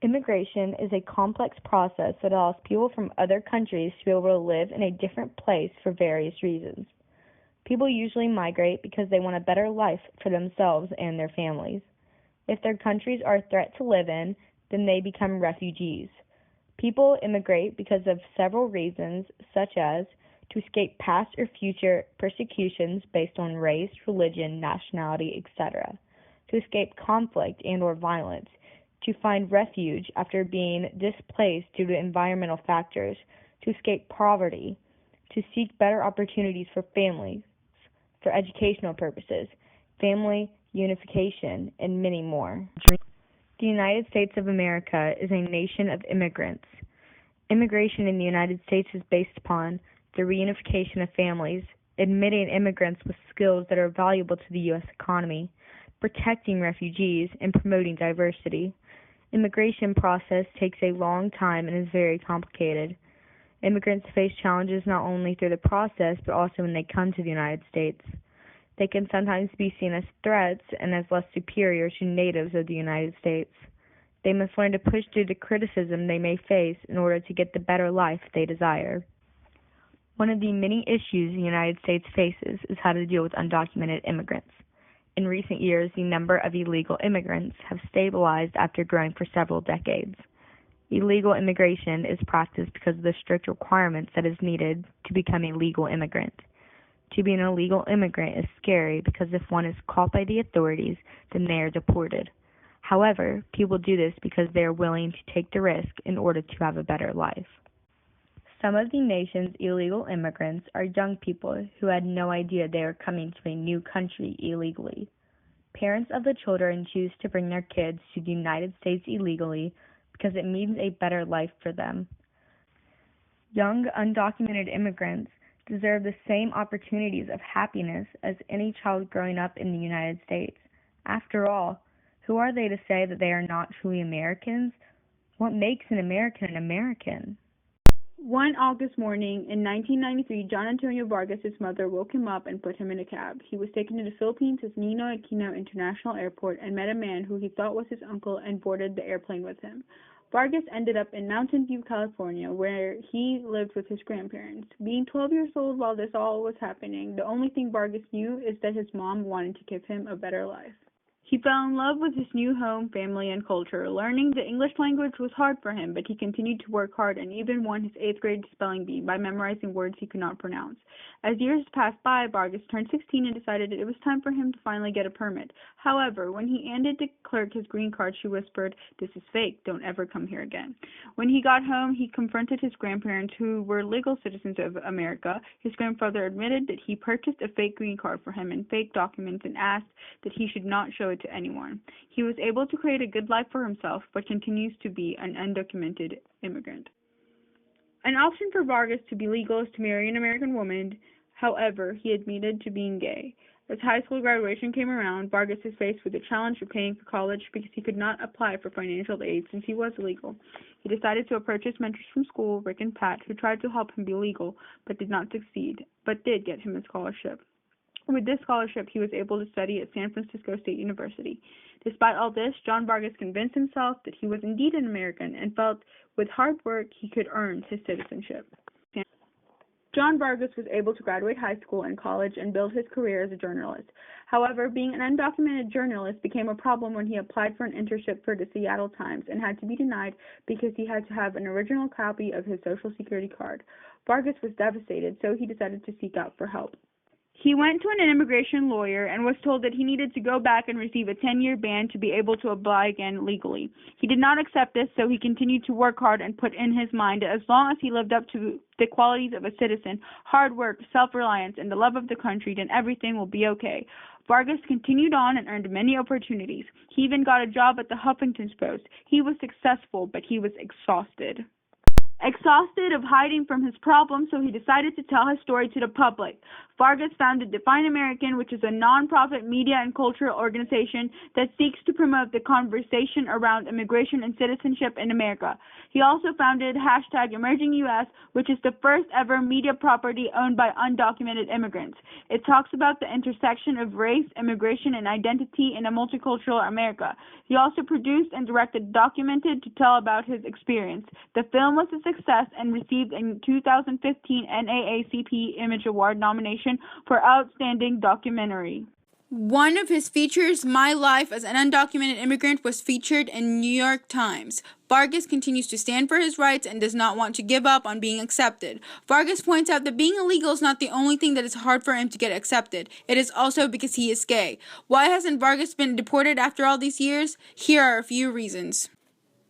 Immigration is a complex process that allows people from other countries to be able to live in a different place for various reasons. People usually migrate because they want a better life for themselves and their families. If their countries are a threat to live in, then they become refugees. People immigrate because of several reasons, such as to escape past or future persecutions based on race, religion, nationality, etc., to escape conflict and or violence, to find refuge after being displaced due to environmental factors, to escape poverty, to seek better opportunities for families, for educational purposes, family unification, and many more. The United States of America is a nation of immigrants. Immigration in the United States is based upon the reunification of families, admitting immigrants with skills that are valuable to the U.S. economy, protecting refugees, and promoting diversity. Immigration process takes a long time and is very complicated. Immigrants face challenges not only through the process, but also when they come to the United States. They can sometimes be seen as threats and as less superior to natives of the United States. They must learn to push through the criticism they may face in order to get the better life they desire. One of the many issues the United States faces is how to deal with undocumented immigrants. In recent years, the number of illegal immigrants have stabilized after growing for several decades. Illegal immigration is practiced because of the strict requirements that is needed to become a legal immigrant. To be an illegal immigrant is scary because if one is caught by the authorities, then they are deported. However, people do this because they are willing to take the risk in order to have a better life. Some of the nation's illegal immigrants are young people who had no idea they were coming to a new country illegally. Parents of the children choose to bring their kids to the United States illegally because it means a better life for them. Young, undocumented immigrants deserve the same opportunities of happiness as any child growing up in the United States. After all, who are they to say that they are not truly Americans? What makes an American an American? One August morning in 1993, John Antonio Vargas' mother woke him up and put him in a cab. He was taken to the Philippines' Ninoy Aquino International Airport and met a man who he thought was his uncle and boarded the airplane with him. Vargas ended up in Mountain View, California, where he lived with his grandparents. Being 12 years old while this all was happening, the only thing Vargas knew is that his mom wanted to give him a better life. He fell in love with his new home, family, and culture. Learning the English language was hard for him, but he continued to work hard and even won his 8th grade spelling bee by memorizing words he could not pronounce. As years passed by, Vargas turned 16 and decided it was time for him to finally get a permit. However, when he handed the clerk his green card, she whispered, "This is fake. Don't ever come here again." When he got home, he confronted his grandparents, who were legal citizens of America. His grandfather admitted that he purchased a fake green card for him and fake documents and asked that he should not show it to anyone. He was able to create a good life for himself, but continues to be an undocumented immigrant. An option for Vargas to be legal is to marry an American woman. However, he admitted to being gay. As high school graduation came around, Vargas is faced with the challenge of paying for college because he could not apply for financial aid since he was illegal. He decided to approach his mentors from school, Rick and Pat, who tried to help him be legal, but did not succeed, but did get him a scholarship. With this scholarship, he was able to study at San Francisco State University. Despite all this, John Vargas convinced himself that he was indeed an American and felt with hard work he could earn his citizenship. John Vargas was able to graduate high school and college and build his career as a journalist. However, being an undocumented journalist became a problem when he applied for an internship for the Seattle Times and had to be denied because he had to have an original copy of his Social Security card. Vargas was devastated, so he decided to seek out for help. He went to an immigration lawyer and was told that he needed to go back and receive a 10-year ban to be able to apply again legally. He did not accept this, so he continued to work hard and put in his mind that as long as he lived up to the qualities of a citizen, hard work, self-reliance, and the love of the country, then everything will be okay. Vargas continued on and earned many opportunities. He even got a job at the Huffington Post. He was successful, but he was exhausted. Exhausted of hiding from his problems, so he decided to tell his story to the public. Vargas founded Define American, which is a non-profit media and cultural organization that seeks to promote the conversation around immigration and citizenship in America. He also founded #EmergingUS, which is the first ever media property owned by undocumented immigrants. It talks about the intersection of race, immigration, and identity in a multicultural America. He also produced and directed Documented to tell about his experience. The film was a success and received a 2015 NAACP Image Award nomination for Outstanding Documentary. One of his features, My Life as an Undocumented Immigrant, was featured in New York Times. Vargas continues to stand for his rights and does not want to give up on being accepted. Vargas points out that being illegal is not the only thing that is hard for him to get accepted. It is also because he is gay. Why hasn't Vargas been deported after all these years? Here are a few reasons.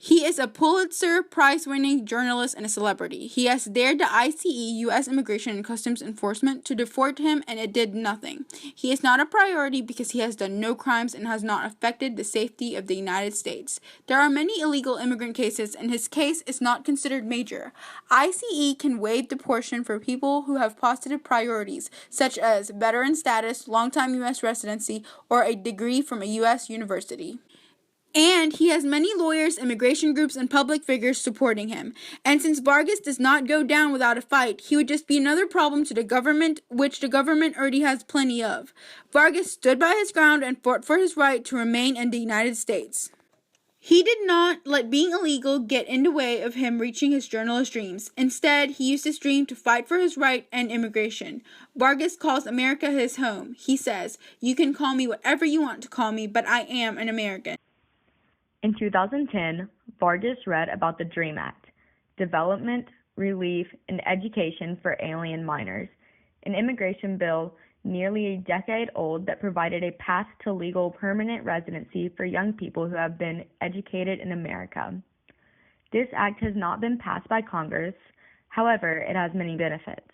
He is a Pulitzer Prize-winning journalist and a celebrity. He has dared the ICE, U.S. Immigration and Customs Enforcement, to deport him, and it did nothing. He is not a priority because he has done no crimes and has not affected the safety of the United States. There are many illegal immigrant cases, and his case is not considered major. ICE can waive deportation for people who have positive priorities, such as veteran status, longtime U.S. residency, or a degree from a U.S. university. And he has many lawyers, immigration groups, and public figures supporting him. And since Vargas does not go down without a fight, he would just be another problem to the government, which the government already has plenty of. Vargas stood by his ground and fought for his right to remain in the United States. He did not let being illegal get in the way of him reaching his journalist dreams. Instead, he used his dream to fight for his right and immigration. Vargas calls America his home. He says, "You can call me whatever you want to call me, but I am an American." In 2010, Vargas read about the DREAM Act, Development, Relief, and Education for Alien Minors, an immigration bill nearly a decade old that provided a path to legal permanent residency for young people who have been educated in America. This act has not been passed by Congress. However, it has many benefits.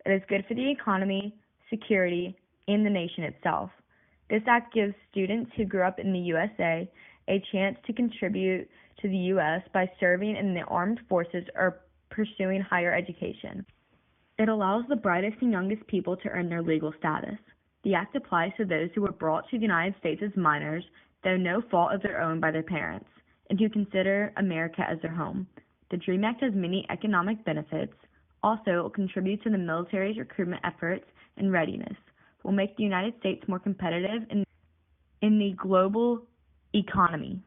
It is good for the economy, security, and the nation itself. This act gives students who grew up in the USA a chance to contribute to the U.S. by serving in the armed forces or pursuing higher education. It allows the brightest and youngest people to earn their legal status. The act applies to those who were brought to the United States as minors, though no fault of their own by their parents, and who consider America as their home. The DREAM Act has many economic benefits. Also, it will contribute to the military's recruitment efforts and readiness. It will make the United States more competitive in the global economy,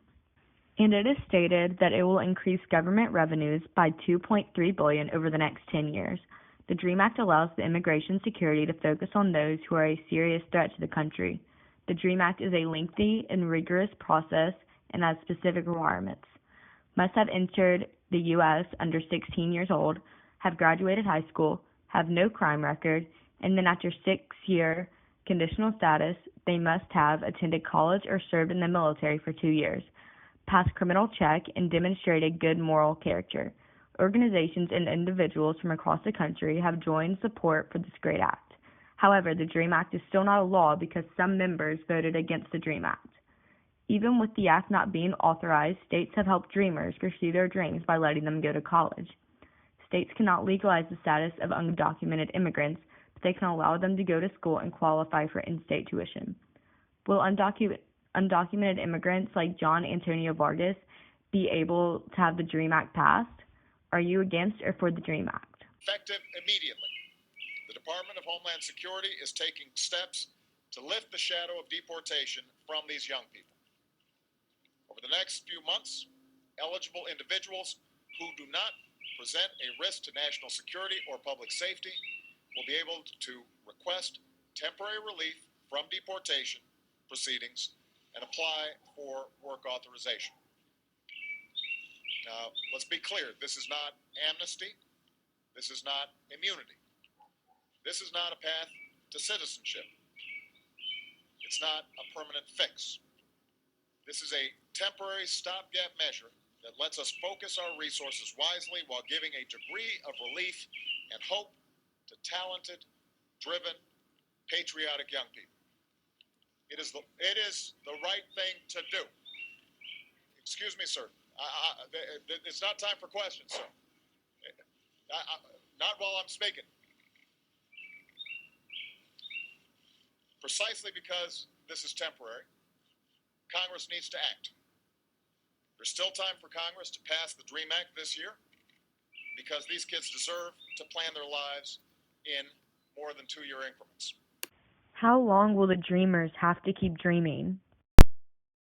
and it is stated that it will increase government revenues by $2.3 billion over the next 10 years. The DREAM Act allows the immigration security to focus on those who are a serious threat to the country. The DREAM Act is a lengthy and rigorous process and has specific requirements. Must have entered the U.S. under 16 years old, have graduated high school, have no crime record, and then after 6-year conditional status, they must have attended college or served in the military for 2 years, pass criminal check, and demonstrate a good moral character. Organizations and individuals from across the country have joined support for this great act. However, the DREAM Act is still not a law because some members voted against the DREAM Act. Even with the act not being authorized, states have helped dreamers pursue their dreams by letting them go to college. States cannot legalize the status of undocumented immigrants, but they can allow them to go to school and qualify for in-state tuition. Will undocumented immigrants like John Antonio Vargas be able to have the DREAM Act passed? Are you against or for the DREAM Act? Effective immediately. The Department of Homeland Security is taking steps to lift the shadow of deportation from these young people. Over the next few months, eligible individuals who do not present a risk to national security or public safety will be able to request temporary relief from deportation proceedings and apply for work authorization. Now, let's be clear, this is not amnesty. This is not immunity. This is not a path to citizenship. It's not a permanent fix. This is a temporary stopgap measure that lets us focus our resources wisely while giving a degree of relief and hope to talented, driven, patriotic young people. It is the right thing to do. Excuse me, sir. It's not time for questions, sir. Not while I'm speaking. Precisely because this is temporary, Congress needs to act. There's still time for Congress to pass the DREAM Act this year because these kids deserve to plan their lives in more than 2-year increments. How long will the dreamers have to keep dreaming?